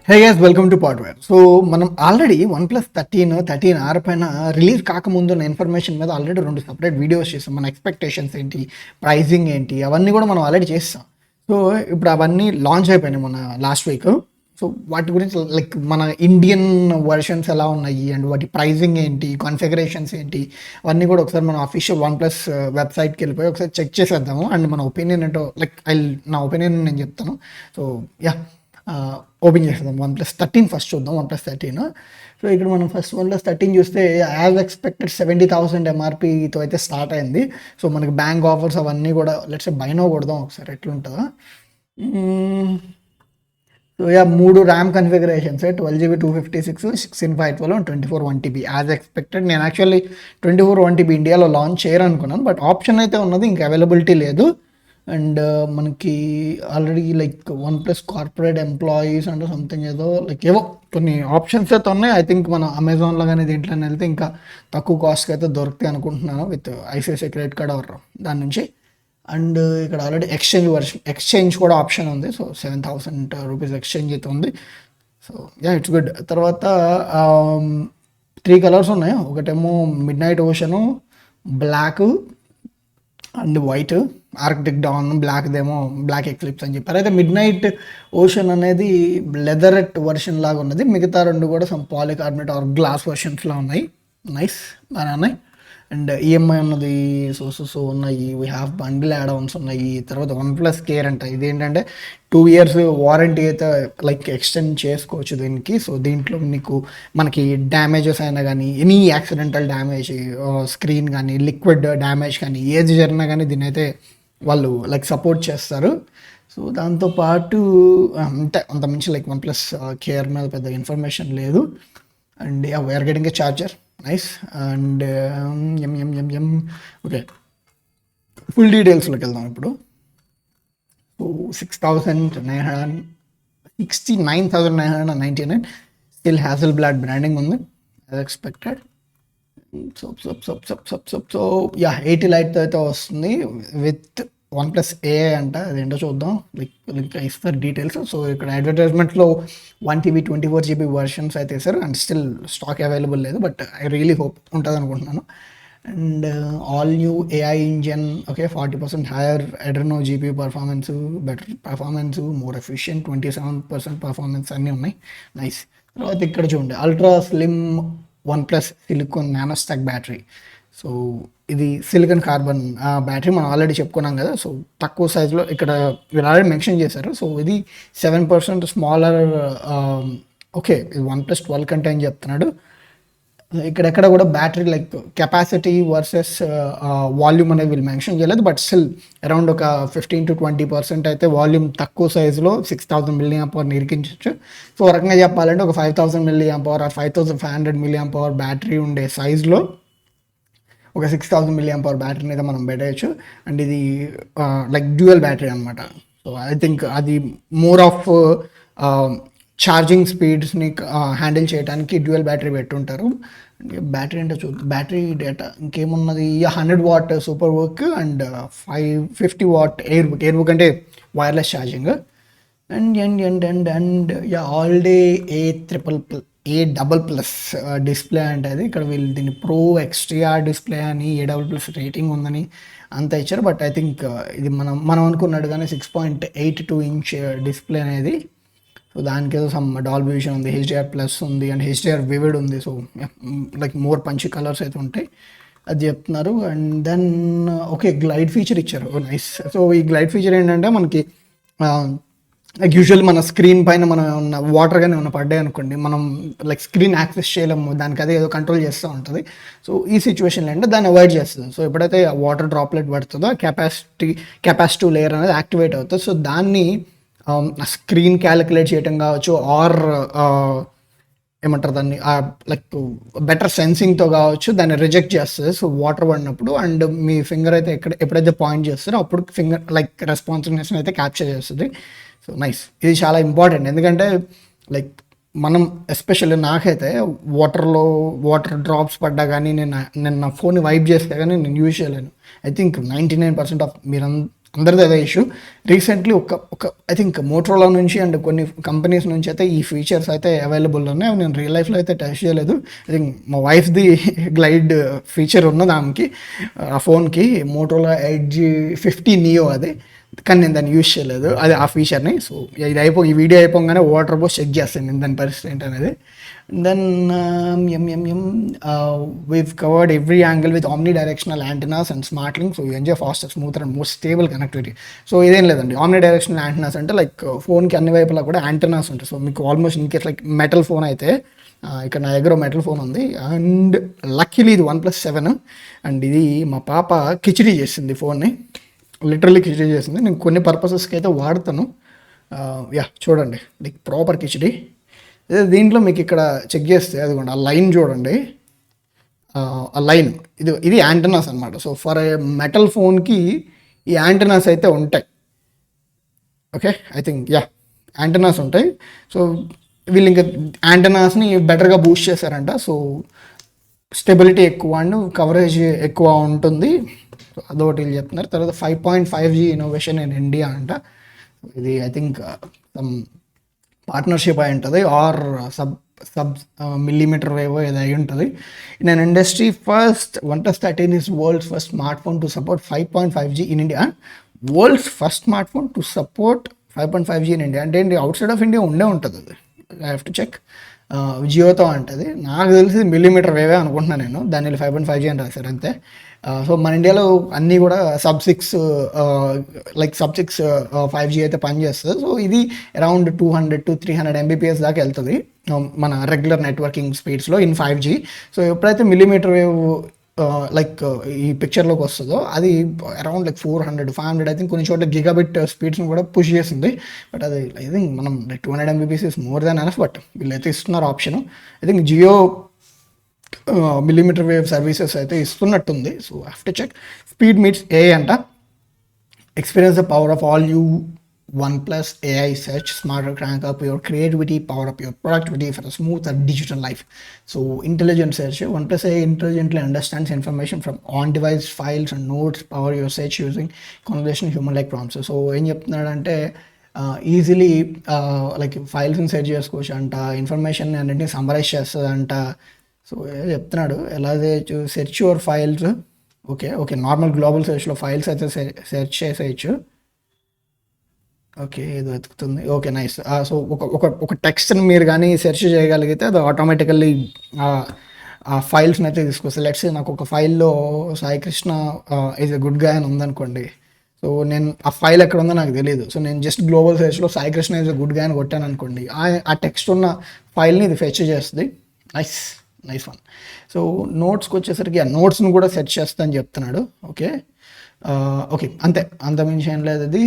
Hey guys, welcome to Podware. So మనం already OnePlus 13 పైన release కాకముందు ఉన్న ఇన్ఫర్మేషన్ మీద ఆల్రెడీ 2 సపరేట్ వీడియోస్ చేస్తాం. మన ఎక్స్పెక్టేషన్స్ ఏంటి, ప్రైజింగ్ ఏంటి, అవన్నీ కూడా మనం ఆల్రెడీ చేస్తాం. సో ఇప్పుడు అవన్నీ లాంచ్ అయిపోయినాయి మన లాస్ట్ వీక్. సో వాటి గురించి లైక్ మన ఇండియన్ వర్షన్స్ ఎలా ఉన్నాయి అండ్ వాటి ప్రైజింగ్ ఏంటి, కాన్ఫిగరేషన్స్ ఏంటి, అవన్నీ కూడా ఒకసారి మనం అఫీషియల్ OnePlus వెబ్సైట్కి వెళ్ళిపోయి ఒకసారి చెక్ చేసేద్దాము. అండ్ మన ఒపీనియన్ ఏంటో లైక్ నా ఒపీనియన్ నేను చెప్తాను. సో యా, ఓపెన్ చేసేద్దాం. OnePlus 13 ఫస్ట్ చూద్దాం. OnePlus 13. సో ఇక్కడ మనం ఫస్ట్ OnePlus 13 చూస్తే యాజ్ ఎక్స్పెక్టెడ్ 70,000 ఎంఆర్పీతో అయితే స్టార్ట్ అయింది. సో మనకి బ్యాంక్ ఆఫర్స్ అవన్నీ కూడా లెట్స్ బైనో కొడదాం ఒకసారి ఎట్లుంటుందో. So yeah, 3 RAM configurations, 12GB 256, 16/512 and 24 1TB as expected. నేను యాక్చువల్లీ 24 1TB ఇండియాలో లాంచ్ చేయరనుకున్నాను, బట్ ఆప్షన్ అయితే ఉన్నది, ఇంకా అవైలబిలిటీ లేదు. అండ్ మనకి already like OnePlus corporate employees అంటే సంథింగ్ ఏదో లైక్ ఏవో కొన్ని ఆప్షన్స్ అయితే ఉన్నాయి. ఐ థింక్ మన అమెజాన్లో కానీ దీంట్లోనే వెళ్తే ఇంకా తక్కువ కాస్ట్కి అయితే దొరుకుతాయి అనుకుంటున్నాను, with ICICI credit card offer దాని నుంచి. అండ్ ఇక్కడ ఆల్రెడీ ఎక్స్చేంజ్ కూడా ఆప్షన్ ఉంది. సో 7,000 రూపీస్ ఎక్స్చేంజ్ అయితే ఉంది. So yeah, it's good. తర్వాత 3 కలర్స్ ఉన్నాయి. ఒకటేమో midnight ocean, black and white, arctic dawn, బ్లాక్దేమో బ్లాక్ ఎక్లిప్స్ అని చెప్పారు. అయితే మిడ్ నైట్ ఓషన్ అనేది లెదరెట్ వర్షన్ లాగా ఉన్నది. మిగతా 2 కూడా సమ్ పాలికార్బనేట్ ఆర్ గ్లాస్ వర్షన్స్లా ఉన్నాయి. నైస్, బాగా ఉన్నాయి. అండ్ ఈఎంఐ ఉన్నది, సో ఉన్నాయి. We have bundle add Ann's ఉన్నాయి. తర్వాత OnePlus కేర్ అంట, ఇదేంటంటే 2 years వారంటీ అయితే లైక్ ఎక్స్టెండ్ చేసుకోవచ్చు దీనికి. సో దీంట్లో నీకు మనకి డ్యామేజెస్ అయినా కానీ, ఎనీ యాక్సిడెంటల్ డ్యామేజ్, స్క్రీన్ కానీ, లిక్విడ్ డ్యామేజ్ కానీ, ఏది జరిగినా కానీ దీని అయితే వాళ్ళు లైక్ సపోర్ట్ చేస్తారు. సో దాంతోపాటు అంత మించి లైక్ OnePlus కేర్ మీద పెద్ద ఇన్ఫర్మేషన్ లేదు. And we're getting a charger. Nice. And okay, full డీటెయిల్స్లోకి వెళ్దాం ఇప్పుడు. సో 69,999 స్టిల్ హ్యాజెల్బ్లాడ్ బ్రాండింగ్ ఉంది యాజ్ ఎక్స్పెక్టెడ్. సో యా, 80 లైట్తో అయితే వస్తుంది విత్ OnePlus AI అంట. అదేంటో చూద్దాం, లైక్ ఇస్తారు డీటెయిల్స్. సో ఇక్కడ అడ్వర్టైజ్మెంట్లో 1TB 24GB వర్షన్స్ అయితే ఇస్తారు. అండ్ స్టిల్ స్టాక్ అవైలబుల్ లేదు, బట్ ఐ రియలీ హోప్ ఉంటుంది అనుకుంటున్నాను. And all new AI engine, okay, 40% higher Adreno GPU performance, better performance, more efficient, 27% performance అన్నీ ఉన్నాయి. నైస్. తర్వాత ఇక్కడ చూడండి, ultra slim OnePlus silicon nanostack battery. So ఇది silicon carbon battery మనం ఆల్రెడీ చెప్పుకున్నాం కదా. సో తక్కువ సైజులో ఇక్కడ వీళ్ళు ఆల్రెడీ మెన్షన్ చేశారు. సో ఇది 7% స్మాలర్. ఓకే, ఇది OnePlus 12 కంటే అని చెప్తున్నాడు. ఇక్కడెక్కడ కూడా battery like capacity versus volume అనేది వీళ్ళు మెన్షన్ చేయలేదు, బట్ స్టిల్ అరౌండ్ ఒక 15 to 20% అయితే వాల్యూమ్ తక్కువ సైజులో 6,000 mAh నిరికించవచ్చు. సో ఒక రకంగా చెప్పాలంటే ఒక 5,000 mAh ఆర్ 5,500 mAh బ్యాటరీ ఉండే సైజులో ఒక 6,000 mAh బ్యాటరీని అయితే మనం పెట్టేయచ్చు. అండ్ ఇది లైక్ డ్యూయల్ బ్యాటరీ అనమాట. సో ఐ థింక్ అది మోర్ ఆఫ్ ఛార్జింగ్ స్పీడ్స్ని హ్యాండిల్ చేయడానికి డ్యూయల్ బ్యాటరీ పెట్టుంటారు. బ్యాటరీ అంటే చూద్దాం, బ్యాటరీ డేటా ఇంకేమున్నది. 100 watt సూపర్ వర్క్ అండ్ 50 watt ఎయిర్ బుక్ అంటే wireless charging. And yeah, all day A++ display అంటే అది. ఇక్కడ వీళ్ళు దీన్ని ప్రో XDR డిస్ప్లే అని, A++ రేటింగ్ ఉందని అంతా ఇచ్చారు. బట్ ఐ థింక్ ఇది మనం అనుకున్నట్టుగానే 6.82 inch డిస్ప్లే అనేది. సో దానికి ఏదో సమ్ డాల్బీ విజన్ ఉంది, HDR+ ఉంది, అండ్ HDR వివిడ్ ఉంది. So like more punch colours అయితే ఉంటాయి అది చెప్తున్నారు. And then okay, glide feature ఇచ్చారు. నైస్. సో ఈ గ్లైడ్ ఫీచర్ ఏంటంటే మనకి లైక్ యూజువల్ మన స్క్రీన్ పైన మనం ఉన్న వాటర్ కానీ ఏమైనా పడ్డాయి అనుకోండి, మనం లైక్ స్క్రీన్ యాక్సెస్ చేయలేము, దానికి అదే ఏదో కంట్రోల్ చేస్తూ ఉంటుంది. సో ఈ సిచ్యువేషన్లో అంటే దాన్ని అవాయిడ్ చేస్తుంది. సో ఎప్పుడైతే వాటర్ డ్రాప్లెట్ పడుతుందో కెపాసిటివ్ లేయర్ అనేది యాక్టివేట్ అవుతుంది. సో దాన్ని స్క్రీన్ క్యాలిక్యులేట్ చేయడం కావచ్చు, ఆర్ ఏమంటారు దాన్ని లైక్ బెటర్ సెన్సింగ్తో కావచ్చు, దాన్ని రిజెక్ట్ చేస్తుంది. సో వాటర్ పడినప్పుడు అండ్ మీ ఫింగర్ అయితే ఎప్పుడైతే పాయింట్ చేస్తారో అప్పుడు ఫింగర్ లైక్ రెస్పాన్సివ్నెస్ అయితే క్యాప్చర్ చేస్తుంది. సో నైస్, ఇది చాలా ఇంపార్టెంట్. ఎందుకంటే లైక్ మనం ఎస్పెషల్లీ నాకైతే వాటర్ డ్రాప్స్ పడ్డా కానీ నేను నా ఫోన్ని వైప్ చేస్తే కానీ నేను యూజ్ చేయలేను. ఐ థింక్ 99% ఆఫ్ అందరిది అదే ఇష్యూ. రీసెంట్లీ ఒక ఐ థింక్ మోటరోలా నుంచి అండ్ కొన్ని కంపెనీస్ నుంచి అయితే ఈ ఫీచర్స్ అయితే అవైలబుల్ ఉన్నాయి. నేను రియల్ లైఫ్లో అయితే టెస్ట్ చేయలేదు. ఐ థింక్ మా వైఫ్ది గ్లైడ్ ఫీచర్ ఉన్నది ఆమెకి, ఆ ఫోన్కి, మోటరోలా ఎడ్జ్ 50 నియో అది, కానీ నేను దాన్ని యూజ్ చేయలేదు అది ఆ ఫీచర్ని. సో ఇది ఈ వీడియో అయిపోగానే వాటర్ పోస్ట్ చెక్ చేస్తాను నేను దాని పరిస్థితి ఏంటనేది. Then we've covered every angle with omnidirectional antennas and smart link, so you enjoy faster, smoother and more stable connectivity. So ఇదేం లేదండి, omnidirectional antennas అంటే లైక్ ఫోన్కి అన్ని వైపులా కూడా యాంటెనాస్ ఉంటాయి. సో మీకు almost in case like metal phone అయితే, ఇక్కడ నా దగ్గర మెటల్ ఫోన్ ఉంది, అండ్ లక్కీలీ ఇది OnePlus 7, అండ్ ఇది మా పాప కిచిడీ చేసింది ఫోన్ని, లిటరల్లీ కిచిడీ చేసింది. నేను కొన్ని పర్పసెస్కి అయితే వాడతాను. చూడండి లైక్ ప్రాపర్ కిచిడీ. దీంట్లో మీకు ఇక్కడ చెక్ చేస్తే అదిగోండి, ఆ లైన్ చూడండి, ఆ లైన్ ఇది యాంటెనాస్ అనమాట. సో ఫర్ ఏ మెటల్ ఫోన్కి ఈ యాంటెనాస్ అయితే ఉంటాయి. ఓకే, ఐ థింక్ యాంటెనాస్ ఉంటాయి. సో వీళ్ళు ఇంకా యాంటెనాస్ని బెటర్గా బూస్ట్ చేశారంట. సో స్టెబిలిటీ ఎక్కువ అండ్ కవరేజ్ ఎక్కువ ఉంటుంది, అదొకటి వీళ్ళు చెప్తున్నారు. తర్వాత 5.5G ఇన్నోవేషన్ ఇన్ ఇండియా అంట. ఇది ఐ థింక్ పార్ట్నర్షిప్ అయి ఉంటుంది, ఆర్ సబ్ మిల్లీమీటర్ వేవ్ ఏదో అయి ఉంటుంది. In an industry first, OnePlus 13 is world's first smartphone to support 5.5G in India. World's first smartphone to support 5.5G in India అంటే ఏంటి, out side of India ఉంటుంది అది, I have to check. జియోతో అంటది, నాకు తెలిసి మిల్లీమీటర్ వేవే అనుకుంటున్నాను నేను, దాన్ని 5.5G అని రాశారు అంతే. సో మన ఇండియాలో అన్నీ కూడా sub-6 5G అయితే పనిచేస్తుంది. సో ఇది అరౌండ్ 200 to 300 Mbps దాకా వెళ్తుంది మన రెగ్యులర్ నెట్వర్కింగ్ స్పీడ్స్లో ఇన్ 5G. సో ఎప్పుడైతే మిల్లీమీటర్ వేవ్ ఈ పిక్చర్లోకి వస్తుందో అది అరౌండ్ 400 500 ఐ థింక్ కొన్ని చోట్ల గిగాబిట్ స్పీడ్స్ని కూడా పుష్ చేస్తుంది. బట్ అది ఐ థింక్ మనం 200 Mbps is more than enough, but వీళ్ళైతే ఇస్తున్నారు option. I think Jio millimetre wave services అయితే ఇస్తున్నట్టుంది. So after check. Speed meets AI అంట. Experience the power of all you OnePlus AI search, smarter, crank up your creativity, power up your productivity for a smoother digital life. So intelligent search, OnePlus AI intelligently understands information from on-device files and notes, power your search using conversational human-like prompts. So ఏం చెప్తున్నాడంటే easily ఫైల్స్ని search చేసుకోవచ్చు అంట, information అన్నింటినీ summarise చేస్తుంది అంట. So చెప్తున్నాడు ఎలా search your files. Okay normal global సెర్చ్లో ఫైల్స్ అయితే సెర్చ్ చేసేయచ్చు. ఓకే ఏదో వెతుకుతుంది. Okay nice. సో ఒక టెక్స్ట్ని మీరు కానీ సెర్చ్ చేయగలిగితే అది ఆటోమేటికల్లీ ఆ ఫైల్స్ని అయితే తీసుకొస్తుంది. లెట్స్ నాకు ఒక ఫైల్లో Sai Krishna is a good guy అని ఉందనుకోండి. సో నేను ఆ ఫైల్ ఎక్కడ ఉందో నాకు తెలియదు. సో నేను జస్ట్ గ్లోబల్ సెర్చ్లో Sai Krishna is a good guy అని కొట్టాను అనుకోండి, ఆ టెక్స్ట్ ఉన్న ఫైల్ని ఇది ఫెచ్ చేస్తుంది. Nice one. సో నోట్స్కి వచ్చేసరికి ఆ నోట్స్ని కూడా సెర్చ్ చేస్తా అని చెప్తున్నాడు. ఓకే అంత మించి ఏం లేదు. అది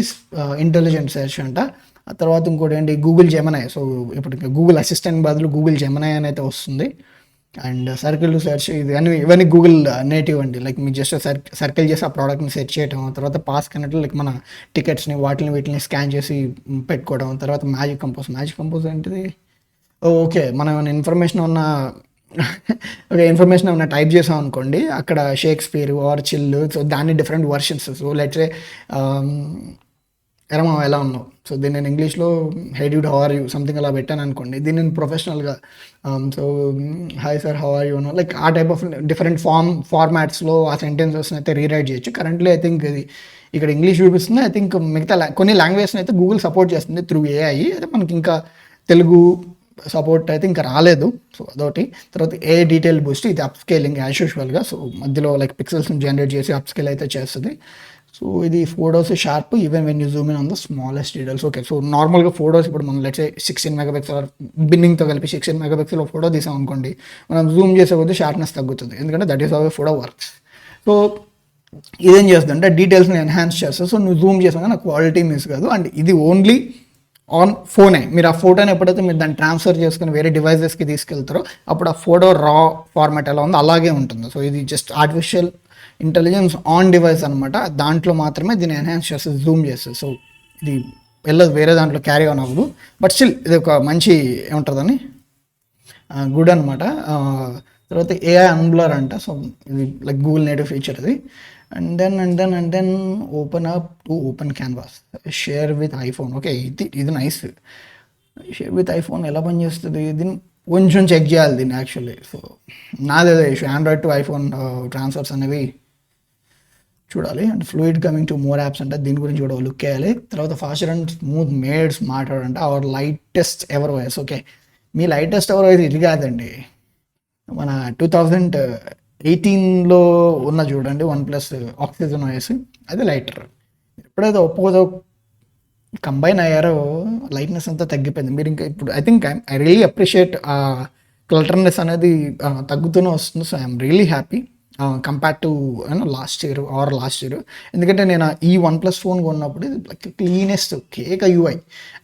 ఇంటెలిజెంట్ సెర్చ్ అంట. ఆ తర్వాత ఇంకోటి ఏంటి, గూగుల్ జెమినై. సో ఇప్పుడు గూగుల్ అసిస్టెంట్ బదులు గూగుల్ జెమినై అని అయితే వస్తుంది. అండ్ సర్కిల్ టు సెర్చ్, ఇవన్నీ గూగుల్ నేటివ్ అండి. మీకు జస్ట్ సర్కిల్ చేసి ఆ ప్రోడక్ట్ని సెర్చ్ చేయడం, తర్వాత పాస్ కన్నట్లు మన టికెట్స్ని వీటిని స్కాన్ చేసి పెట్టుకోవడం. తర్వాత మ్యాజిక్ కంపోజ్ ఏంటిది, ఓకే మనం ఇన్ఫర్మేషన్ ఏమైనా టైప్ చేసాం అనుకోండి, అక్కడ షేక్స్పియర్ ఆర్ చిల్, సో దాన్ని డిఫరెంట్ వర్షన్స్. సో లెట్స్ ఎరమా ఎలా ఉన్నావు, సో దీన్ని నేను ఇంగ్లీష్లో hey dude how are you something అలా పెట్టాను అనుకోండి, దీన్ని నేను ప్రొఫెషనల్గా so hi sir how are you ఆ టైప్ ఆఫ్ డిఫరెంట్ ఫార్మాట్స్లో ఆ సెంటెన్సెస్ని అయితే రీరైట్ చేయొచ్చు. కరెంట్లీ ఐ థింక్ ఇది ఇక్కడ ఇంగ్లీష్ చూపిస్తుంది. ఐ థింక్ మిగతా కొన్ని లాంగ్వేజ్ని అయితే గూగుల్ సపోర్ట్ చేస్తుంది త్రూ AI. అయితే మనకి ఇంకా తెలుగు సపోర్ట్ అయితే ఇంకా రాలేదు. సో అదొకటి. తర్వాత డీటెయిల్ బూస్ట్, ఇది అప్ స్కేలింగ్ యాజ్ యూజువల్గా. సో మధ్యలో పిక్సెల్స్ని జనరేట్ చేసి అప్ స్కేల్ అయితే చేస్తుంది. సో ఇది photos sharp even when you Zoom in on the smallest details. Okay, so నార్మల్గా ఫోటోస్ ఇప్పుడు మనం లెట్స్ 16 మెగాపిక్సెల్ బిన్నింగ్తో కలిపి 16 మెగాపిక్సెల్ ఫోటో తీసాం అనుకోండి, మనం జూమ్ చేసే కొద్దీ షార్ప్నెస్ తగ్గుతుంది, ఎందుకంటే that is how A photo works. So ఇదేం చేస్తుంది అంటే డీటెయిల్స్ని ఎన్హాన్స్ చేస్తుంది. సో నువ్వు జూమ్ చేసాక నాకు క్వాలిటీ మిస్ కాదు. అండ్ ఇది ఓన్లీ ఆన్ ఫోనే. మీరు ఆ ఫోటోని ఎప్పుడైతే మీరు దాన్ని ట్రాన్స్ఫర్ చేసుకుని వేరే డివైజెస్కి తీసుకెళ్తారో అప్పుడు ఆ ఫోటో రా ఫార్మాట్ ఎలా ఉందో అలాగే ఉంటుంది. సో ఇది just artificial intelligence on device అనమాట. దాంట్లో మాత్రమే దీన్ని ఎన్హాన్స్ చేస్తుంది, జూమ్ చేస్తుంది. సో ఇది వెళ్ళదు వేరే దాంట్లో క్యారీ ఆన్ అవ్వదు. బట్ స్టిల్ ఇది ఒక మంచి ఏముంటుందని గుడ్ అనమాట. తర్వాత AI అన్బ్లర్ అంట. సో ఇది గూగుల్ నేటివ్ ఫీచర్ ఇది. And then open up to open canvas, share with iPhone. Okay, ఇది నైస్. షేర్ విత్ ఐఫోన్ ఎలా పనిచేస్తుంది దీన్ని కొంచెం చెక్ చేయాలి దీన్ని యాక్చువల్లీ. సో నాదేదో issue, Android to iPhone transfers అనేవి చూడాలి. And fluid coming to more apps అంటే దీని గురించి కూడా లుక్ వేయాలి. తర్వాత faster and smooth made smarter అంటే our lightest ever voice. Okay, మీ లైటెస్ట్ ఎవర్ వాయిస్ ఇది కాదండి, మన 2018లో ఉన్న చూడండి OnePlus ఆక్సిజన్ వాయిస్, అది లైటర్. ఎప్పుడైతే ఒప్పో కంబైన్ అయ్యారో లైట్నెస్ అంతా తగ్గిపోయింది. మీరు ఇంకా ఇప్పుడు I think I really appreciate clutterness అనేది తగ్గుతూనే వస్తుంది. So I'm really happy compare to last year. ఎందుకంటే నేను ఈ OnePlus ఫోన్ కొన్నప్పుడు లైక్ క్లీనెస్ట్ కేక్ యూఐ.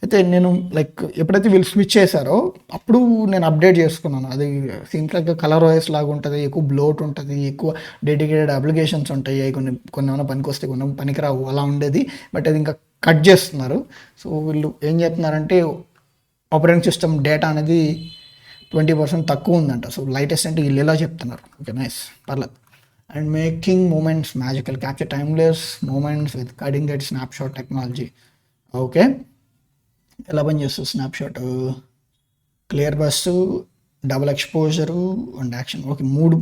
అయితే నేను లైక్ ఎప్పుడైతే వీళ్ళు స్విచ్ చేశారో అప్పుడు నేను అప్డేట్ చేసుకున్నాను. అది సీమ్స్ లైక్ కలర్ వాయిస్ లాగా ఉంటుంది, ఎక్కువ బ్లోట్ ఉంటుంది, ఎక్కువ డెడికేటెడ్ అప్లికేషన్స్ ఉంటాయి, కొన్ని ఏమైనా పనికి వస్తే కొన్ని పనికిరావు అలా ఉండేది. బట్ అది ఇంకా కట్ చేస్తున్నారు. సో వీళ్ళు ఏం చెప్తున్నారంటే ఆపరేటింగ్ సిస్టమ్ డేటా అనేది 20% తక్కువ ఉందంట. సో లైటెస్ట్ అంటే వీళ్ళు ఎలా చెప్తున్నారు. ఓకే, నైస్, పర్లేదు. And making moments magical, capture timeless moments with cutting edge snapshot technology. Okay, ఎలా పని చేస్తుంది snapshot? Clear burst, double exposure and action. Okay, 3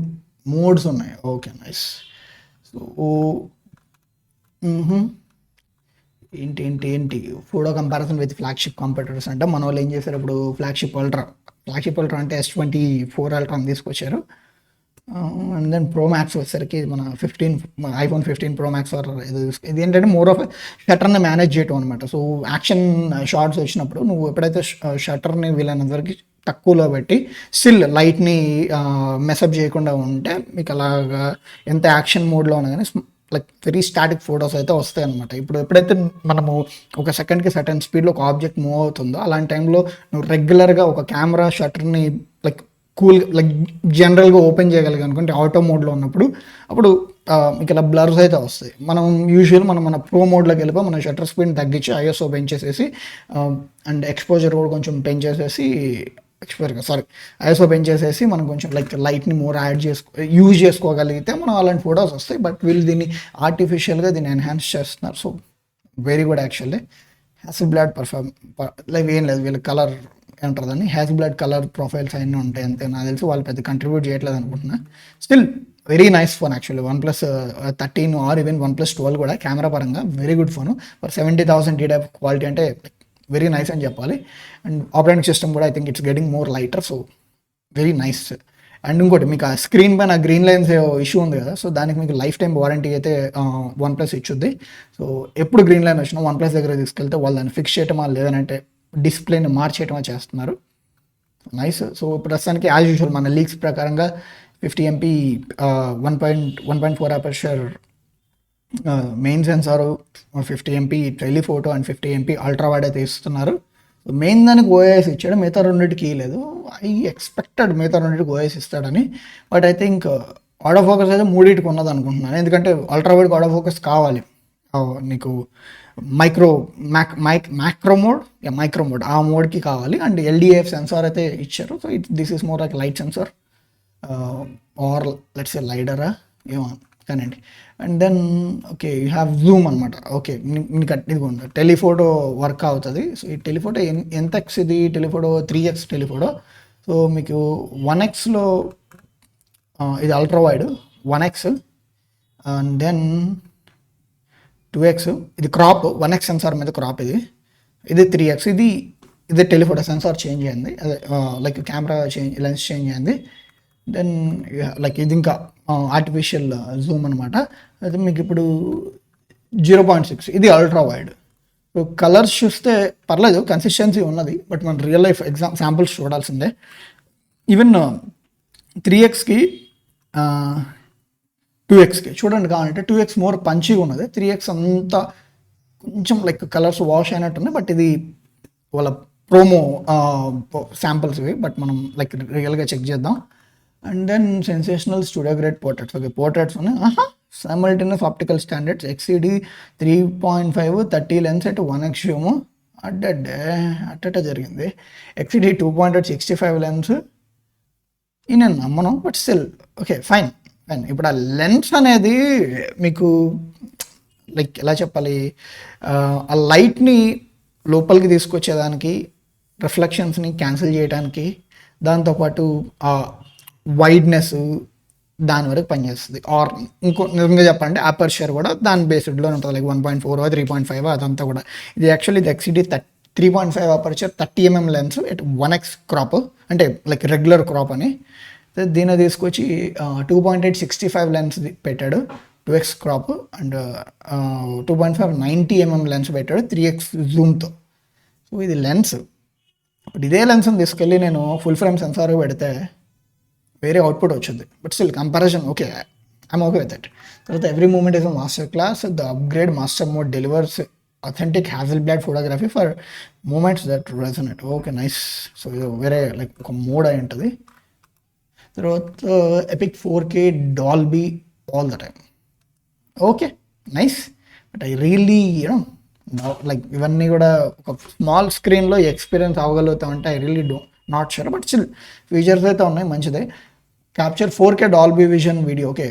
modes ఉన్నాయి. Okay, nice. సో ఏంటి photo comparison with flagship computers అంటే మన వాళ్ళు ఏం చేశారు ఇప్పుడు ఫ్లాగ్షిప్ అల్ట్రా అంటే S24 అల్ట్రా తీసుకొచ్చారు. అండ్ దెన్ ప్రో మ్యాక్స్ వచ్చేసరికి మన iPhone 15 Pro Max ఇది ఏంటంటే మోర్ ఆఫ్ షట్టర్ని మేనేజ్ చేయటం అనమాట. సో యాక్షన్ షార్ట్స్ వచ్చినప్పుడు నువ్వు ఎప్పుడైతే షట్టర్ని వీలైనంత వరకు తక్కువలో పెట్టి స్టిల్ లైట్ని మెసప్ చేయకుండా ఉంటే మీకు అలాగా ఎంత యాక్షన్ మోడ్లో ఉన్నా కానీ లైక్ వెరీ స్టాటిక్ ఫొటోస్ అయితే వస్తాయి అనమాట. ఇప్పుడు ఎప్పుడైతే మనము ఒక సెకండ్కి సర్టన్ స్పీడ్లో ఒక ఆబ్జెక్ట్ మూవ్ అవుతుందో అలాంటి టైంలో నువ్వు రెగ్యులర్గా ఒక కెమెరా షట్టర్ని లైక్ లైక్ జనరల్గా ఓపెన్ చేయగలిగా అనుకుంటే ఆటో మోడ్లో ఉన్నప్పుడు అప్పుడు మీకు ఇలా బ్లర్స్ అయితే వస్తాయి. మనం మన ప్రో మోడ్లోకి వెళ్ళిపోయి మన షట్టర్ స్పీడ్ తగ్గించి ISO పెంచేసేసి అండ్ ఎక్స్పోజర్ కూడా కొంచెం పెంచేసేసి ISO పెంచేసేసి మనం కొంచెం లైక్ లైట్ని మోర్ యూజ్ చేసుకోగలిగితే మనం అలాంటి ఫొటోస్ వస్తాయి. బట్ వీళ్ళు దీన్ని ఆర్టిఫిషియల్గా దీన్ని ఎన్హాన్స్ చేస్తున్నారు. So very good actually. Hasselblad like ఏం లేదు, వీళ్ళ కలర్ ఏమంటారు హ్యాస్బ్లాడ్ కలర్ ప్రొఫైల్స్ అన్నీ ఉంటాయి అంతే. నాకు తెలిసి వాళ్ళు పెద్ద కంట్రిబ్యూట్ చేయట్లేదు అనుకుంటున్నా. Still very nice phone actually. OnePlus 13 or even OnePlus 12 కూడా కెమెరా పరంగా very good phone. For 70,000 D type quality అంటే వెరీ నైస్ అని చెప్పాలి. అండ్ ఆపరేటింగ్ సిస్టమ్ కూడా I think it's getting more lighter. So very nice. And ఇంకోటి మీకు ఆ screen పైన గ్రీన్ లైన్స్ ఇష్యూ ఉంది కదా, సో దానికి మీకు లైఫ్ టైం వారంటీ అయితే OnePlus ఇచ్చుద్ది. సో ఎప్పుడు గ్రీన్ లైన్ వచ్చినా OnePlus దగ్గర తీసుకెళ్తే వాళ్ళు దాన్ని ఫిక్స్ చేయటమా లేదంటే డిస్ప్లేని మార్చేయటమా చేస్తున్నారు. నైస్. సో ప్రస్తుతానికి యాజ్ యూజువల్ మన లీక్స్ ప్రకారంగా 50 MP 1.4 aperture main sensor, 50 MP telephoto and 50 MP ultra wide అయితే ఇస్తున్నారు. మెయిన్ దానికి OIS ఇచ్చాడు, మిగతా రెండింటికి లేదు. ఐ ఎక్స్పెక్టెడ్ మిగతా రెండింటికి OIS ఇస్తాడని. But I think auto focus అయితే 3కి ఉన్నది అనుకుంటున్నాను. ఎందుకంటే అల్ట్రా వైడ్కి ఆటో ఫోకస్ కావాలి నీకు, మైక్రో మోడ్ ఆ మోడ్కి కావాలి. అండ్ LDAF సెన్సార్ అయితే ఇచ్చారు. So this is more like light sensor or let's a లైడరా ఏమో కానండి. And then okay you have zoom అనమాట. ఓకే మీకు ఇదిగోండి టెలిఫోటో వర్క్ అవుతుంది. సో ఈ టెలిఫోటో ఎంత ఎక్స్ ఇది? Telephoto 3x telephoto. సో మీకు 1xలో ఇది ultra wide 1x, and then 2x ఇది క్రాప్, 1x సెన్సార్ మీద క్రాప్, ఇది 3x, ఇది టెలిఫోటో సెన్సార్ చేంజ్ అయింది, అదే లైక్ కెమెరా లెన్స్ చేంజ్ అయింది. దెన్ లైక్ ఇది ఇంకా ఆర్టిఫిషియల్ జూమ్ అనమాట. అయితే మీకు ఇప్పుడు 0.6 ఇది అల్ట్రా వైడ్. సో కలర్స్ చూస్తే పర్లేదు, కన్సిస్టెన్సీ ఉన్నది. బట్ మన రియల్ లైఫ్ శాంపుల్స్ చూడాల్సిందే. ఈవెన్ 3xకి 2xకి చూడండి కావాలంటే 2x మోర్ పంచిగా ఉన్నది, 3x అంతా కొంచెం లైక్ కలర్స్ వాష్ అయినట్టున్నాయి. బట్ ఇది వాళ్ళ ప్రోమో శాంపుల్స్ ఇవి, బట్ మనం లైక్ రియల్గా చెక్ చేద్దాం. And then sensational studio grade portraits. Okay portraits ఉన్నాయి. Simultaneous optical standards XCD 3.5 30 lens at 1x zoom. అట్టట జరిగింది. XCD 2.8 65 lens. నేను నమ్మను, but still okay fine. Fine. ఇప్పుడు ఆ లెన్స్ అనేది మీకు లైక్ ఎలా చెప్పాలి, ఆ లైట్ని లోపలికి తీసుకొచ్చేదానికి, రిఫ్లెక్షన్స్ని క్యాన్సిల్ చేయడానికి, దాంతోపాటు ఆ వైడ్నెస్ దాని వరకు పనిచేస్తుంది. ఆర్ ఇంకో నిజంగా చెప్పాలంటే అపర్చర్ కూడా దాని బేస్డ్లో ఉంటుంది, లైక్ 1.4 3.5 అదంతా కూడా. ఇది యాక్చువల్లీ ఇది ఎక్సిడి 3.5 aperture 30mm lens at 1x crop, అంటే లైక్ రెగ్యులర్ క్రాప్ అని. దీన్ని తీసుకొచ్చి 2.8 65 లెన్స్ పెట్టాడు 2x crop, and 2.5 90mm lens పెట్టాడు 3x జూమ్తో. సో ఇది లెన్స్. ఇప్పుడు ఇదే లెన్స్ని తీసుకెళ్ళి నేను ఫుల్ ఫ్రేమ్ సెన్సార్ పెడితే వేరే అవుట్పుట్ వచ్చింది, but still comparison okay, I'm okay with it. తర్వాత every moment is a master class, the upgrade master mode delivers authentic Hasselblad photography for moments that resonate. Okay nice. So ఇది వేరే like ఒక mode అయి ఉంటుంది. తర్వాత epic 4K Dolby all the time. Okay nice, but I really you know like ఇవన్నీ కూడా ఒక small స్క్రీన్లో ఎక్స్పీరియన్స్ అవ్వగలుగుతామంటే I really do not sure, but still features అయితే ఉన్నాయి, మంచిదే. Capture 4K Dolby vision video. Okay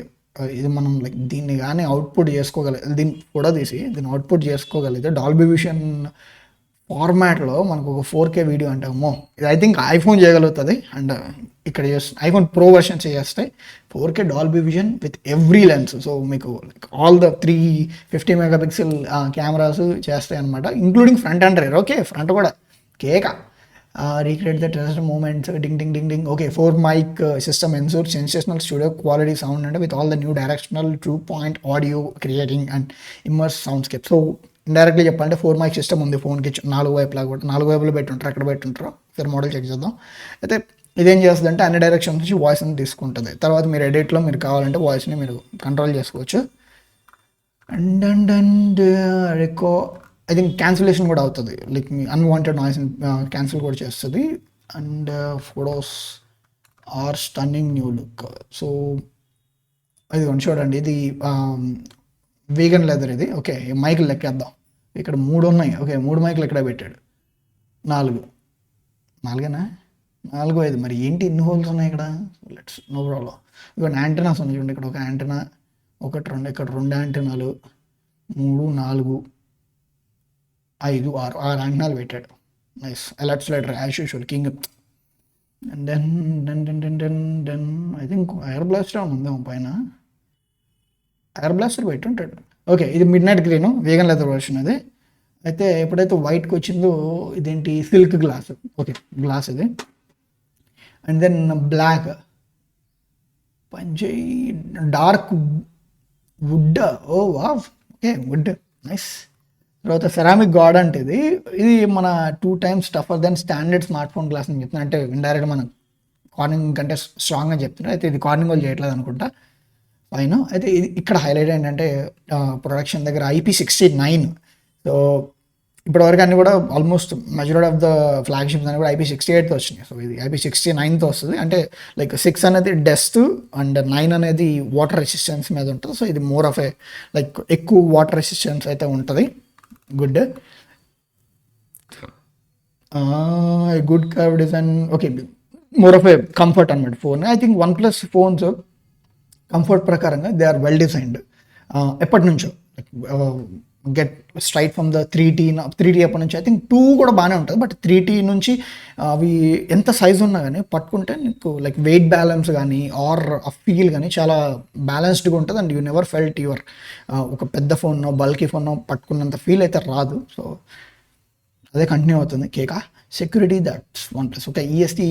ఇది మనం లైక్ దీన్ని కానీ అవుట్పుట్ చేసుకోగలిగే, దీన్ని కూడా తీసి దీన్ని అవుట్పుట్ చేసుకోగలిగితే డాల్బీ విజన్ ఫార్మాట్లో మనకు ఒక 4K వీడియో అంటే అమ్మో, ఇది ఐ థింక్ ఐఫోన్ చేయగలుగుతుంది. అండ్ ఇక్కడ ఐఫోన్ ప్రో వర్షన్స్ చేస్తాయి 4K Dolby vision with every lens. So మీకు like all the 350 megapixel cameras చేస్తాయి అనమాట, including front and rear. Okay front కూడా కేక. Recreate the trust moments, ding ding ding ding. Okay, 4 mic system ensures sensational studio quality sound and with all the new directional true point audio creating and immersive soundscape. So indirectly చెప్పాలంటే 4 mic system ఉంది ఫోన్కి, 4 వైపులా కూడా 4 వైపులు పెట్టుంటారు, అక్కడ పెట్టుంటారు. ఒకసారి model check చేద్దాం. అయితే ఇదేం చేస్తుంది అంటే అన్ని డైరెక్షన్ నుంచి వాయిస్ని తీసుకుంటుంది. తర్వాత మీరు ఎడిట్లో మీరు కావాలంటే వాయిస్ని మీరు కంట్రోల్ చేసుకోవచ్చు. అండ్ రికో ఐ థింక్ క్యాన్సిలేషన్ కూడా అవుతుంది, లైక్ మీ అన్వాంటెడ్ నాయిస్ని క్యాన్సిల్ కూడా చేస్తుంది. And photos are stunning new look. So ఇది చూడండి, ఇది వీగన్ లెదర్ ఇది. ఓకే మైకులు లెక్కేద్దాం, ఇక్కడ 3 ఉన్నాయి. ఓకే 3 మైకులు ఇక్కడ పెట్టాడు, 4 5 మరి ఏంటి ఇన్ని హోల్స్ ఉన్నాయి ఇక్కడ? Let's know problem. ఇవన్నీ యాంటెనాస్ ఉన్నాయి చూడండి, ఇక్కడ ఒక యాంటెనా, 1 2, ఇక్కడ 2 యాంటెనాలు, 3 4 5 6 యాంటెనాలు పెట్టాడు. Nice. Alert slider as usual king. And then I think air blaster ఉందేమో పైన, ఎయిర్ బ్లాస్టర్ పెట్టి ఉంటాడు. ఓకే ఇది midnight green vegan leather version అది. అయితే ఎప్పుడైతే వైట్కి వచ్చిందో ఇదేంటి సిల్క్ గ్లాస్. ఓకే గ్లాస్ ఇది. అండ్ దెన్ బ్లాక్ పంచే dark wood. Oh wow, okay wood nice. తర్వాత సెరామిక్ గార్డ్ అంటే ఇది మన 2 times tougher than standard smartphone glass అని చెప్తున్నా, అంటే ఇండైరెక్ట్ మనం కార్నింగ్ కంటే స్ట్రాంగ్గా చెప్తున్నారు. అయితే ఇది కార్నింగ్ వాళ్ళు చేయట్లేదు అనుకుంటా పైన. అయితే ఇది ఇక్కడ హైలైట్ ఏంటంటే ప్రొడక్షన్ దగ్గర IP69. సో ఇప్పటివరకు అన్నీ కూడా almost majority of the flagships అన్నీ కూడా IP68తో వచ్చినాయి. సో ఇది IP69తో వస్తుంది. అంటే లైక్ 6 అనేది డస్ట్ అండ్ 9 అనేది వాటర్ రెసిస్టెన్స్ మీద ఉంటుంది. సో ఇది మోర్ ఆఫ్ ఏ లైక్ ఎక్కువ వాటర్ రెసిస్టెన్స్ అయితే ఉంటుంది. Good good curve design. Okay more of a comfort అనమాట phone. I think OnePlus phones comfort ప్రకారంగా దే ఆర్ వెల్ డిజైన్డ్. ఎప్పటి నుంచో get straight from the 3T ఎప్పటి నుంచి. ఐ థింక్ 2 కూడా బాగానే ఉంటుంది, బట్ 3T నుంచి అవి ఎంత సైజు ఉన్నా కానీ పట్టుకుంటే నీకు లైక్ వెయిట్ బ్యాలెన్స్ కానీ ఆర్ ఆ ఫీల్ కానీ చాలా బ్యాలెన్స్డ్గా ఉంటుంది. And you never felt your ఒక పెద్ద ఫోన్ బల్కీ ఫోన్ పట్టుకున్నంత ఫీల్ అయితే రాదు. సో అదే కంటిన్యూ అవుతుంది. కేకా security that's OnePlus. Okay EST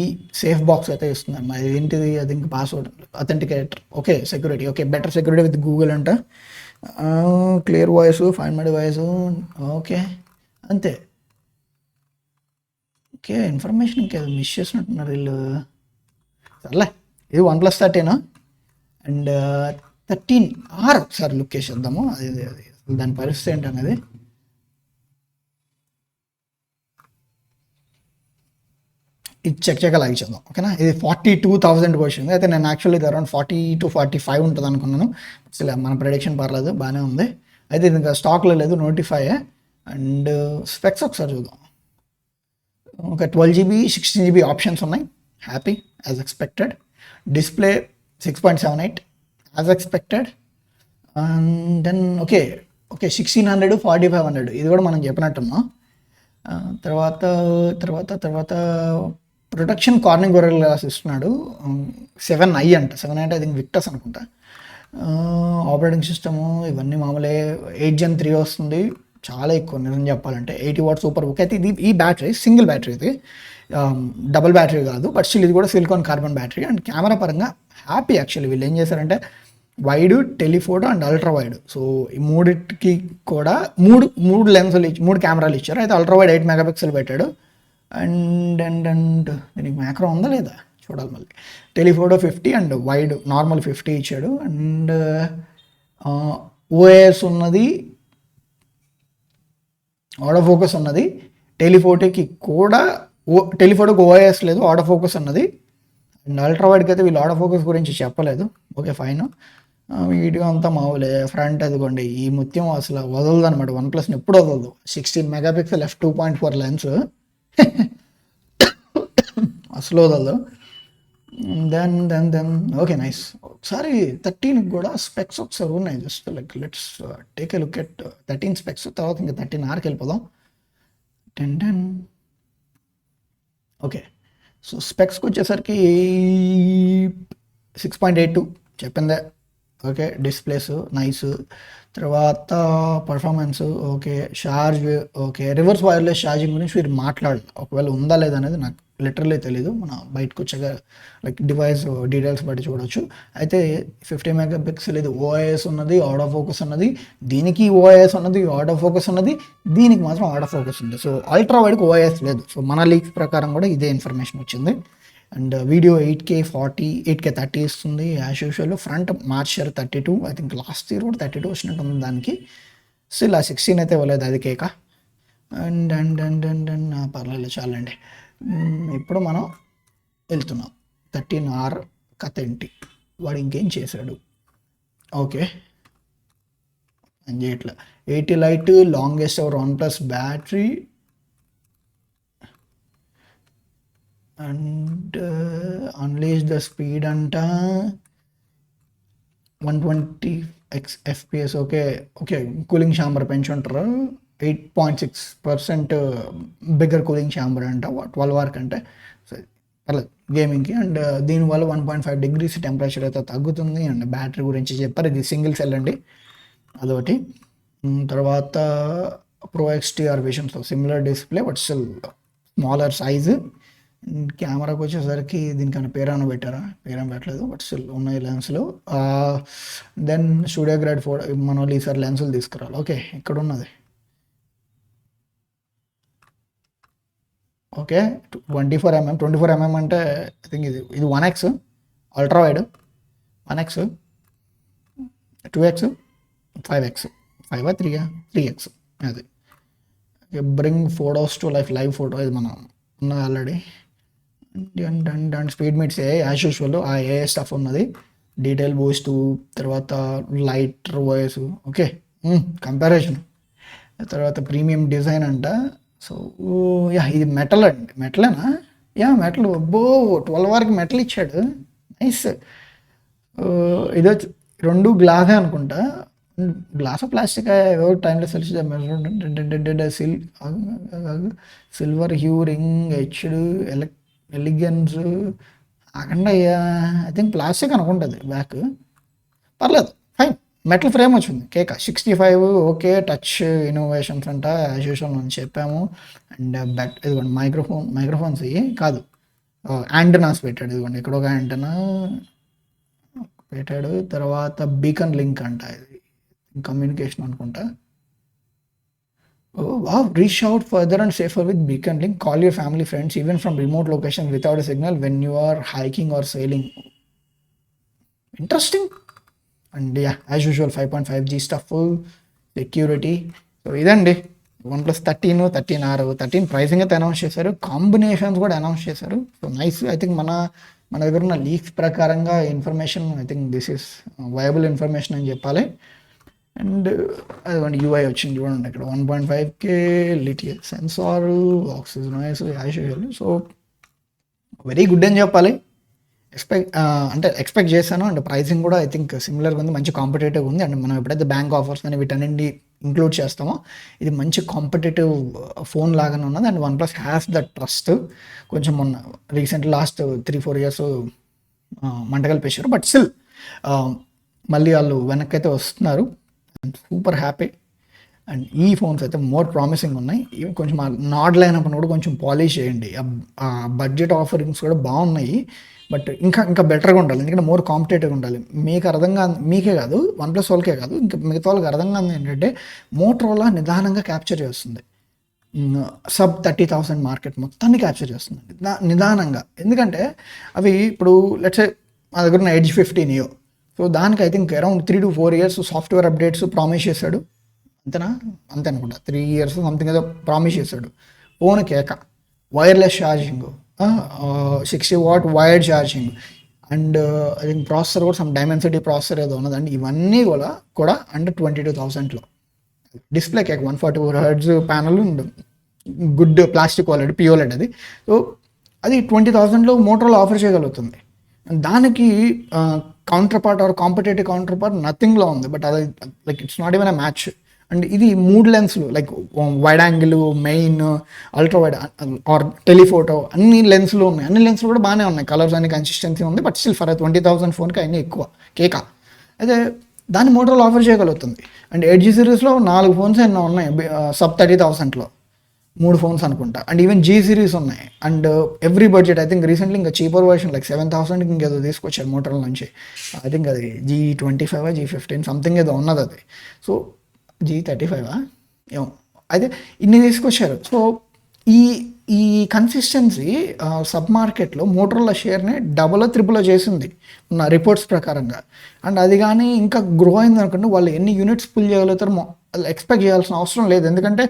safe box అయితే ఇస్తున్నారు. మరి ఏంటిది అది ఇంకా password authenticator. Okay security. Okay better security with Google అంట. Clear voice, find my voice. Okay అంతే. ఓకే ఇన్ఫర్మేషన్ ఇంకేదో మిస్ చేసినట్టున్నారు వీళ్ళు. సర్లే ఇది OnePlus 13 అండ్ 13R ఒకసారి లుక్ వేసేద్దాము. అది దాని పరిస్థితి ఏంటనేది. ఇది చెక్ అలాగే చేద్దాం. ఓకేనా ఇది 42,000 వచ్చింది. అయితే నేను యాక్చువల్లీ ఇది అరౌండ్ 40 to 45 ఉంటుంది అనుకున్నాను. అసలు మన ప్రెడిక్షన్ పర్లేదు, బాగానే ఉంది. అయితే ఇది ఇంకా స్టాక్లో లేదు, నోటిఫై. అండ్ స్పెక్స్ ఒకసారి చూద్దాం. ఒక 12GB 16GB ఆప్షన్స్ ఉన్నాయి. Happy as expected. Display 6.78, as expected. And then okay 1600 4500 ఇది కూడా మనం చెప్పినట్టున్నాం. తర్వాత తర్వాత తర్వాత ప్రొటెక్షన్ కార్నింగ్ గొరిల్లా గ్లాస్ ఇస్తున్నాడు. 7i అంట, 7i అంటే ఐ థింక్ విక్టస్ అనుకుంటా. ఆపరేటింగ్ సిస్టము ఇవన్నీ మామూలే. 8 Gen 3 వస్తుంది, చాలా ఎక్కువ నిజం చెప్పాలంటే. 80 వాట్ సూపర్ బుక్ అయితే. ఇది ఈ బ్యాటరీ సింగిల్ బ్యాటరీ, ఇది డబుల్ బ్యాటరీ కాదు, బట్ స్టిల్ ఇది కూడా silicon carbon battery. And camera పరంగా హ్యాపీ యాక్చువల్లీ. వీళ్ళు ఏం చేశారంటే wide, telephoto and ultra wide, so ఈ మూడిటికి కూడా మూడు లెన్సులు ఇచ్చి 3 కెమెరాలు ఇచ్చారు. అయితే అల్ట్రా వైడ్ 8 మెగాపిక్సెల్ పెట్టాడు. అండ్ అండ్ అండ్ దీనికి మ్యాక్రో ఉందా లేదా చూడాలి మళ్ళీ. టెలిఫోటో 50 అండ్ వైడ్ నార్మల్ 50 ఇచ్చాడు. అండ్ ఓఎస్ ఉన్నది, ఆటో ఫోకస్ ఉన్నది. టెలిఫోటోకి ఓఎస్ లేదు, ఆటో ఫోకస్ ఉన్నది. అండ్ అల్ట్రా వైడ్కి అయితే వీళ్ళు ఆటో ఫోకస్ గురించి చెప్పలేదు. Okay fine. వీడియో అంతా మామూలే. ఫ్రంట్ అదిగోండి, ఈ ముత్యం అసలు వదలదు అనమాట. OnePlusని ఎప్పుడు వదలదు. 16 మెగాపిక్సెల్ f2.4 లెన్స్ అసలు వదలదు. Then okay nice. ఒకసారి 13 కూడా స్పెక్స్ ఒకసారి ఉన్నాయి, just like let's take a look at 13 specs. తర్వాత ఇంకా 13Rకి వెళ్ళిపోదాం. 10 ఓకే. సో స్పెక్స్కి వచ్చేసరికి 6.82 చెప్పిందే. Okay displays nice. తర్వాత performance okay. Charge okay. Reverse wireless charging గురించి మీరు మాట్లాడాలి, ఒకవేళ ఉందా లేదా అనేది నాకు లిటరలీ తెలీదు. మన బయటకు వచ్చాక లైక్ డివైస్ డీటెయిల్స్ బట్టి చూడొచ్చు. అయితే 50 మెగాపిక్సెల్ ఇది ఓఐఎస్ ఉన్నది, ఆటో ఫోకస్ ఉన్నది. దీనికి ఓఐఎస్ ఉన్నది, ఆటో ఫోకస్ ఉన్నది. దీనికి మాత్రం ఆటో ఫోకస్ ఉంది. సో అల్ట్రా వైడ్కి ఓఐఎస్ లేదు. సో మన లీక్స్ ప్రకారం కూడా ఇదే ఇన్ఫర్మేషన్ వచ్చింది. అండ్ వీడియో 8K 40, 8K 30 ఇస్తుంది యాజ్ యూజువల్. ఫ్రంట్ మార్చారు 32, ఐ థింక్ లాస్ట్ ఇయర్ కూడా 32 వచ్చినట్టు ఉంది దానికి. స్టిల్ ఆ 16 అయితే ఇవ్వలేదు, అది కేక. And and and and and పర్లేదు చాలండి. ఇప్పుడు మనం వెళ్తున్నాం 13R కథ ఏంటి, వాడు ఇంకేం చేశాడు. ఓకే అని చేయట్లా. 80 light, longest hour OnePlus battery. And unleash the speed అంట 120 FPS. ఓకే కూలింగ్ ఛాంబర్ పెంచుంటారు. 8.6% బిగ్గర్ కూలింగ్ ఛాంబర్ అంట 12R కంటే. సో పర్లేదు గేమింగ్కి. అండ్ దీనివల్ల 1.5 degrees టెంపరేచర్ అయితే తగ్గుతుంది. అండ్ బ్యాటరీ గురించి చెప్పారు, ఇది సింగిల్ సెల్ అండి అదొకటి. తర్వాత Pro XDR విజన్తో similar display but still smaller size. కెమెరాకి వచ్చేసరికి దీనికన్నా పేరేమో పెట్టారా, పేరేం పెట్టలేదు, బట్ స్టిల్ ఉన్నాయి లెన్స్లు. దెన్ స్టూడియో గ్రేడ్ ఫోటో మన వాళ్ళు ఈసారి లెన్సులు తీసుకురావాలి. ఓకే ఇక్కడ ఉన్నది. ఓకే 24mm అంటే ఐ థింక్ ఇది 1x ultra wide, 1x 2x 5x 3x అది. Bring photos to live photo, ఇది మనం ఉన్నది ఆల్రెడీ. And speed meets as usual ఆ ఏ స్టఫ్ ఉన్నది. డీటెయిల్ బూస్ట్, తర్వాత లైట్ వాయిస్. Okay comparison. తర్వాత ప్రీమియం డిజైన్ అంట. సో యా ఇది మెటల్ అండి, మెటలేనా? Yeah metal. అబ్బో 12R మెటల్ ఇచ్చాడు, నైస్. ఇది వచ్చి 2 గ్లాసే అనుకుంటా. గ్లాస్ ప్లాస్టిక్ ఏవో టైంలో silver hue ring etched elegance అక్కడ ఐ థింక్ ప్లాస్టిక్ అనుకుంటుంది బ్యాక్. పర్లేదు ఫైన్. మెటల్ ఫ్రేమ్ వచ్చింది కేక 65. ఓకే టచ్ ఇన్నోవేషన్స్ అంట యాజ్ యూజువల్ మనం చెప్పాము. అండ్ ఇదిగోండి మైక్రోఫోన్స్ ఇవి కాదు, యాంటనాస్ పెట్టాడు. ఇదిగోండి ఇక్కడ ఒక యాంటనా పెట్టాడు. తర్వాత బీకన్ లింక్ అంట, ఇది కమ్యూనికేషన్ అనుకుంటా. Reach out further and safer with beacon link. Call your family friends even from remote locations without a signal when you are hiking or sailing. Interesting. And yeah, as usual 5.5G stuff, security. So ఇదండి OnePlus 13R. 13 pricing అయితే announce చేశారు, combinations కూడా announce చేశారు. So nice. I think మన దగ్గర ఉన్న leaks ప్రకారంగా information, I think this is viable information అని చెప్పాలి. అండ్ అదిగోండి UI వచ్చింది చూడండి ఇక్కడ 1.5K లిటియస్ సెన్సార్, ఆక్సిజన్ నాయిస్ as usual. So very good అని చెప్పాలి. అంటే ఎక్స్పెక్ట్ చేశాను. అండ్ ప్రైసింగ్ కూడా ఐ థింక్ సిమిలర్గా ఉంది, మంచి కాంపిటేటివ్ ఉంది. అండ్ మనం ఎప్పుడైతే బ్యాంక్ ఆఫర్స్ కానీ వీటన్నింటి ఇంక్లూడ్ చేస్తామో ఇది మంచి కాంపిటేటివ్ ఫోన్ లాగానే ఉన్నది. And one plus has the trust. కొంచెం మొన్న రీసెంట్ లాస్ట్ 3-4 ఇయర్స్ మంటగలు పేశారు, బట్ స్టిల్ మళ్ళీ వాళ్ళు వెనక్కి అయితే వస్తున్నారు. And super happy. అండ్ ఈ ఫోన్స్ అయితే మోర్ ప్రామిసింగ్ ఉన్నాయి. ఇవి కొంచెం నాడ్ అయినప్పుడు కూడా కొంచెం పాలిష్ చేయండి. ఆ బడ్జెట్ ఆఫరింగ్స్ కూడా బాగున్నాయి, బట్ ఇంకా ఇంకా బెటర్గా ఉండాలి. ఎందుకంటే మోర్ కాంపిటేటివ్గా ఉండాలి. మీకు అర్థం కాదు, మీకే కాదు, వన్ ప్లస్ వాళ్ళకే కాదు, ఇంకా మిగతా వాళ్ళకి అర్థం కాదు ఏంటంటే మోటరోలా నిదానంగా క్యాప్చర్ చేస్తుంది. సబ్ 30,000 మార్కెట్ మొత్తాన్ని క్యాప్చర్ చేస్తుంది నిదానంగా. ఎందుకంటే అవి ఇప్పుడు లెట్స్ మా దగ్గర ఉన్న ఎడ్జ్ 15 నియో, సో దానికి I think around 3 to 4 years software updates promise చేశాడు. అంతే అనుకుంటా, 3 years సంథింగ్ ఏదో ప్రామిస్ చేశాడు. ఫోన్ కేక, wireless charging, 60 watt wired charging, and I think processor కూడా సమ్ డైమెన్సిటీ ప్రాసెసర్ ఏదో ఉన్నదండి. ఇవన్నీ కూడా అండర్ 22,000లో. డిస్ప్లే కేక్ 144 Hz panel, good plastic quality, pOLED అది. సో అది 20,000లో మోటరోలా ఆఫర్ చేయగలుగుతుంది. దానికి counterpart are competitive counterpart నథింగ్లో ఉంది, బట్ అది like it's not even a match. And ఇది 3 లెన్స్లు, like wide angle, main, ultra wide or telephoto, అన్ని లెన్స్లు ఉన్నాయి. అన్ని లెన్స్లు కూడా బాగానే ఉన్నాయి, కలర్స్ అన్ని కన్సిస్టెన్సీ ఉంది, బట్ స్టిల్ ఫర్ 20,000 ఫోన్కి అన్నీ ఎక్కువ కేకా. అయితే దాన్ని మోటరోలా ఆఫర్ చేయగలుగుతుంది. అండ్ ఎడ్జ్ సిరీస్లో 4 ఫోన్స్ ఎన్నో ఉన్నాయి సబ్ 30,000లో, 3 ఫోన్స్ అనుకుంటా. అండ్ ఈవెన్ జీ సిరీస్ ఉన్నాయి. And every budget I think recently ఇంకా చీపర్ వర్షన్ లైక్ 7,000కి ఇంకేదో తీసుకొచ్చారు మోటరోలా నుంచి. ఐ థింక్ అది G25, G15 సంథింగ్ ఏదో ఉన్నది అది. సో G35 ఏమో అయితే ఇన్ని తీసుకొచ్చారు. సో ఈ ఈ కన్సిస్టెన్సీ సబ్ మార్కెట్లో మోటరోలా షేర్ని డబుల్ త్రిబుల్ చేసింది ఉన్న రిపోర్ట్స్ ప్రకారంగా. అండ్ అది కానీ ఇంకా గ్రో అయింది అనుకుంటే వాళ్ళు ఎన్ని యూనిట్స్ పుల్ చేయగలుగుతారో ఎక్స్పెక్ట్ చేయాల్సిన అవసరం లేదు. ఎందుకంటే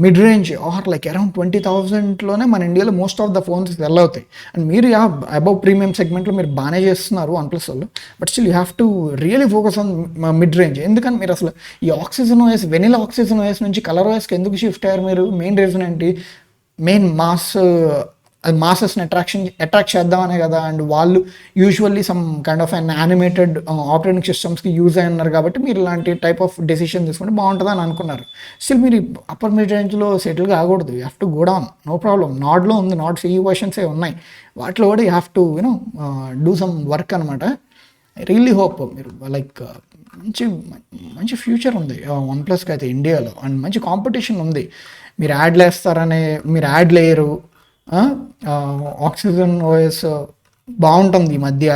mid range or like around 20,000లోనే మన ఇండియాలో most of the phones sell అవుతాయి. అండ్ మీరు అబౌవ్ ప్రీమియం సెగ్మెంట్లో మీరు బాగానే చేస్తున్నారు వన్ ప్లస్ వాళ్ళు, but still you have to really focus on mid range. ఎందుకంటే మీరు అసలు ఈ Oxygen OS, vanilla Oxygen OS నుంచి కలర్ ఓఎస్కి ఎందుకు షిఫ్ట్ అయ్యారు మీరు? మెయిన్ రీజన్ ఏంటి? మెయిన్ మాసెస్ని అట్రాక్ట్ చేద్దామనే కదా. అండ్ వాళ్ళు usually some kind of an animated operating సిస్టమ్స్కి use అయినారు కాబట్టి మీరు ఇలాంటి టైప్ ఆఫ్ డెసిషన్ తీసుకుంటే బాగుంటుందని అనుకున్నారు. స్టిల్ మీరు అప్పర్ మిడ్ రేంజ్లో సెటిల్ కాకూడదు. You have to go down, no problem. నాడ్లో ఉంది, నాడ్ CE వర్షన్సే ఉన్నాయి, వాటిలో కూడా you have to do some work అనమాట. ఐ రియల్లీ హోప్ మీరు లైక్ మంచి ఫ్యూచర్ ఉంది వన్ ప్లస్కి అయితే ఇండియాలో. అండ్ మంచి కాంపిటీషన్ ఉంది. మీరు యాడ్లు వేస్తారనే మీరు యాడ్ లేయరు. ఆక్సిజన్ ఓఎస్ బాగుంటుంది ఈ మధ్య,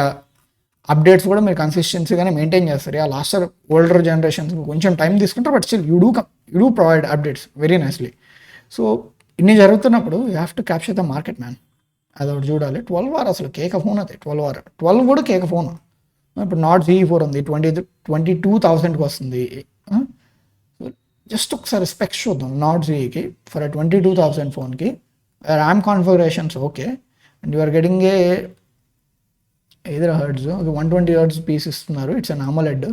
అప్డేట్స్ కూడా మీరు కన్సిస్టెన్సీగానే మెయింటైన్ చేస్తారు. లాస్ట్ ఓల్డర్ జనరేషన్స్ కొంచెం టైం తీసుకుంటారు, but still you do provide updates very nicely. So ఇన్ని జరుగుతున్నప్పుడు you have to capture the market man. అదొకటి చూడాలి. 12 అసలు కేక ఫోన్ అది. 12 కూడా కేక ఫోన్. ఇప్పుడు నాట్ CE4 ఉంది, 22,000కి వస్తుంది. జస్ట్ ఒకసారి స్పెక్స్ చూద్దాం నాట్ CEకి ఫర్ 22,000 ఫోన్కి. RAM configurations okay, and you're getting a either hertz 120 Hz piece ఇస్తున్నారు. ఇట్స్ అన్ AMOLED,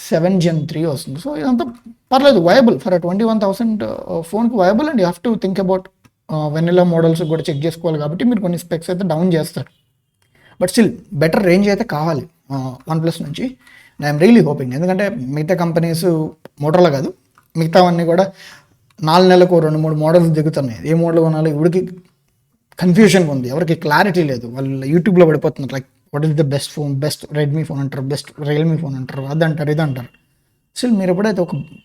7 Gen 3 వస్తుంది. సో ఇదంతా పర్లేదు, వయబుల్ ఫర్ 21,000 ఫోన్కి viable. And you have to think about vanilla models కూడా check చేసుకోవాలి కాబట్టి మీరు కొన్ని స్పెక్స్ అయితే డౌన్ చేస్తారు. బట్ స్టిల్ బెటర్ రేంజ్ అయితే కావాలి వన్ ప్లస్ నుంచి. I'm really hoping. ఎందుకంటే మిగతా కంపెనీస్ మోటరోలా కాదు, మిగతావన్నీ కూడా 4 నెలలకు 2-3 మోడల్స్ దిగుతున్నాయి. ఏ మోడల్ కొనాలి ఇవిడికి కన్ఫ్యూజన్గా ఉంది, ఎవరికి క్లారిటీ లేదు. వాళ్ళు యూట్యూబ్లో పడిపోతున్నారు. Like what is the best phone, best Redmi phone అంటారు, బెస్ట్ రియల్మీ ఫోన్ అంటారు, అదంటారు ఇదంటారు. స్టిల్ మీరు ఎప్పుడైతే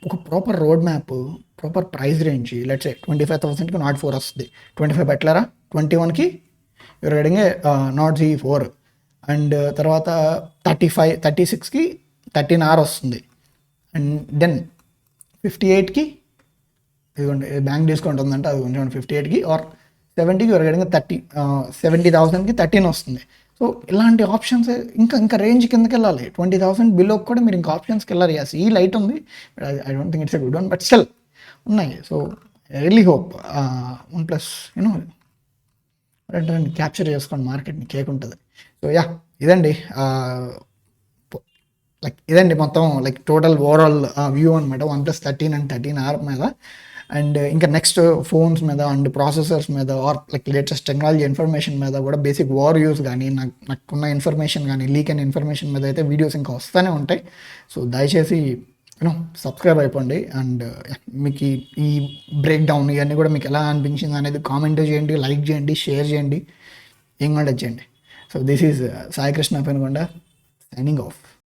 ఒక proper road map, proper price range, let's say 25,000కి నాట్ 4 వస్తుంది, 25 పెట్టలేరా, 21కి you're getting a Nord CE4. అండ్ తర్వాత 36కి 13R వస్తుంది. అండ్ దెన్ 58కి ఇదిగోండి బ్యాంక్ డిస్కౌంట్ ఉందంటే అది కొంచెం 58కి ఆర్ 70కి యూఆర్ గెటింగ్ 70,000కి 13 వస్తుంది. సో ఇలాంటి ఆప్షన్స్ ఇంకా రేంజ్ కిందకి వెళ్ళాలి. 20,000 బిలో కూడా మీరు ఇంకా ఆప్షన్స్కి వెళ్ళాలి. ఈ లైట్ ఉంది, I don't think it's a good one, but still ఉన్నాయి. So I really hope OnePlus capture చేసుకోండి మార్కెట్ని, కేక్ ఉంటుంది. సో యా ఇదండి ఇదండి మొత్తం లైక్ టోటల్ ఓవరాల్ వ్యూ అనమాట వన్ ప్లస్ 13 అండ్ 13R మీద. అండ్ ఇంకా నెక్స్ట్ ఫోన్స్ మీద అండ్ ప్రాసెసర్స్ మీద or like latest technology information మీద కూడా బేసిక్ వార్ యూస్ కానీ నాకున్న ఇన్ఫర్మేషన్ కానీ లీక్ అయిన ఇన్ఫర్మేషన్ మీద అయితే వీడియోస్ ఇంకా వస్తూనే ఉంటాయి. సో దయచేసి సబ్స్క్రైబ్ అయిపోండి. అండ్ మీకు ఈ బ్రేక్ డౌన్ ఇవన్నీ కూడా మీకు ఎలా అనిపించింది అనేది కామెంట్ చేయండి, లైక్ చేయండి, షేర్ చేయండి, ఏం కూడా చేయండి. So this is Sai Krishna Penugonda signing of.